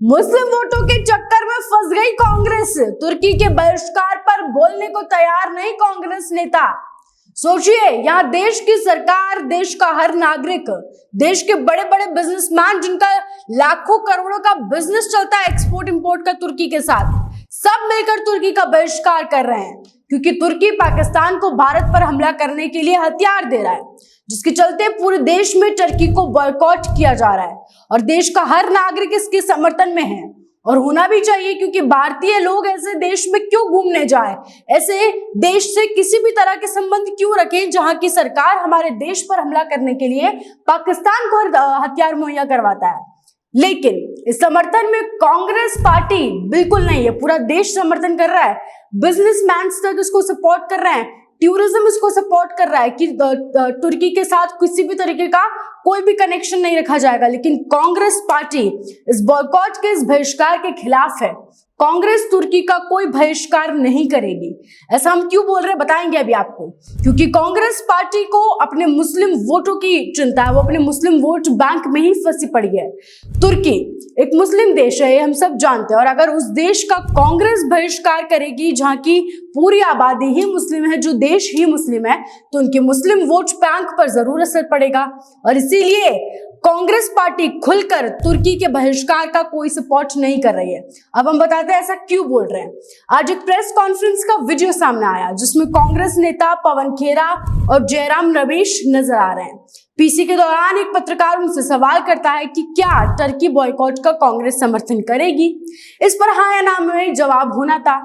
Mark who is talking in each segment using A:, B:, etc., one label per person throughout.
A: मुस्लिम वोटों के चक्कर में फंस गई कांग्रेस। तुर्की के बहिष्कार पर बोलने को तैयार नहीं कांग्रेस नेता। सोचिए, यहाँ देश की सरकार, देश का हर नागरिक, देश के बड़े बड़े बिजनेसमैन जिनका लाखों करोड़ों का बिजनेस चलता है एक्सपोर्ट इंपोर्ट का तुर्की के साथ, सब मिलकर तुर्की का बहिष्कार कर रहे हैं क्योंकि तुर्की पाकिस्तान को भारत पर हमला करने के लिए हथियार दे रहा है, जिसके चलते पूरे देश में तुर्की को बॉयकॉट किया जा रहा है और देश का हर नागरिक इसके समर्थन में है और होना भी चाहिए, क्योंकि भारतीय लोग ऐसे देश में क्यों घूमने जाए, ऐसे देश से किसी भी तरह के संबंध क्यों रखें जहां की सरकार हमारे देश पर हमला करने के लिए पाकिस्तान को हथियार मुहैया करवाता है। लेकिन इस समर्थन में कांग्रेस पार्टी बिल्कुल नहीं है, पूरा देश समर्थन कर रहा है, बिजनेसमैन तक इसको सपोर्ट कर रहे हैं, टूरिज्म इसको सपोर्ट कर रहा है कि तुर्की के साथ किसी भी तरीके का कोई भी कनेक्शन नहीं रखा जाएगा। लेकिन कांग्रेस पार्टी इस बॉयकॉट के, इस बहिष्कार के खिलाफ है। कांग्रेस तुर्की का कोई बहिष्कार नहीं करेगी। ऐसा हम क्यों बोल रहे हैं बताएंगे अभी आपको, क्योंकि कांग्रेस पार्टी को अपने मुस्लिम वोटों की चिंता है, वो अपने मुस्लिम वोट बैंक में ही फंसी पड़ी है। तुर्की एक मुस्लिम देश है, हम सब जानते हैं, और अगर उस देश का कांग्रेस बहिष्कार करेगी जहां की पूरी आबादी ही मुस्लिम है, जो देश ही मुस्लिम है, तो उनके मुस्लिम वोट बैंक पर जरूर असर पड़ेगा। और इसीलिए कांग्रेस पार्टी खुलकर तुर्की के बहिष्कार का कोई सपोर्ट नहीं कर रही है। अब हम बताते हैं ऐसा क्यों बोल रहे हैं। आज एक प्रेस कॉन्फ्रेंस का वीडियो सामने आया जिसमें कांग्रेस नेता पवन खेरा और जयराम रमेश नजर आ रहे हैं। पीसी के दौरान एक पत्रकार उनसे सवाल करता है कि क्या तुर्की बॉयकॉट का कांग्रेस समर्थन करेगी। इस पर हाँ या ना में जवाब होना था,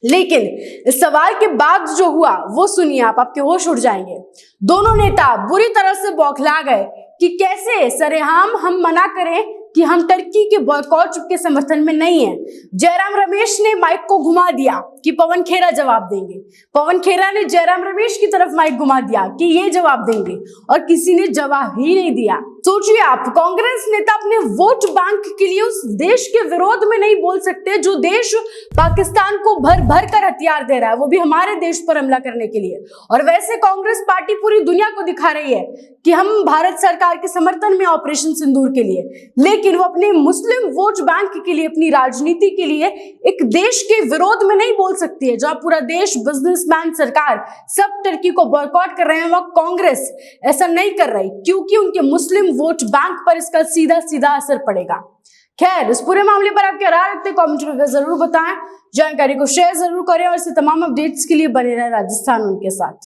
A: लेकिन इस सवाल के बाद जो हुआ वो सुनिए आप, आपके होश उड़ जाएंगे। दोनों नेता बुरी तरह से बौखला गए कि कैसे सरेआम हम मना करें कि हम तुर्की के बॉयकॉट के समर्थन में नहीं है। जयराम रमेश ने माइक को घुमा दिया कि पवन खेरा जवाब देंगे, पवन खेरा ने जयराम रमेश की तरफ माइक घुमा दिया कि ये जवाब देंगे, और किसी ने जवाब ही नहीं दिया। सोचिए आप, कांग्रेस नेता अपने वोट बैंक के लिए उस देश के विरोध में नहीं बोल सकते जो देश पाकिस्तान को भर भर कर हथियार दे रहा है, वो भी हमारे देश पर हमला करने के लिए। और वैसे कांग्रेस पार्टी पूरी दुनिया को दिखा रही है कि हम भारत सरकार के समर्थन में ऑपरेशन सिंदूर के लिए, लेकिन वो अपने मुस्लिम वोट बैंक के लिए, अपनी राजनीति के लिए एक देश के विरोध में नहीं बोल सकती है। जहां पूरा देश, बिजनेसमैन, सरकार सब तुर्की को बॉयकॉट कर रहे हैं, वहां कांग्रेस ऐसा नहीं कर रही क्योंकि उनके मुस्लिम वोट बैंक पर इसका सीधा सीधा असर पड़ेगा। खैर, इस पूरे मामले पर आप क्या राय रखते हैं कमेंट करके जरूर बताएं। जानकारी को शेयर जरूर करें और इसे तमाम अपडेट्स के लिए बने रहें राजस्थान उनके साथ।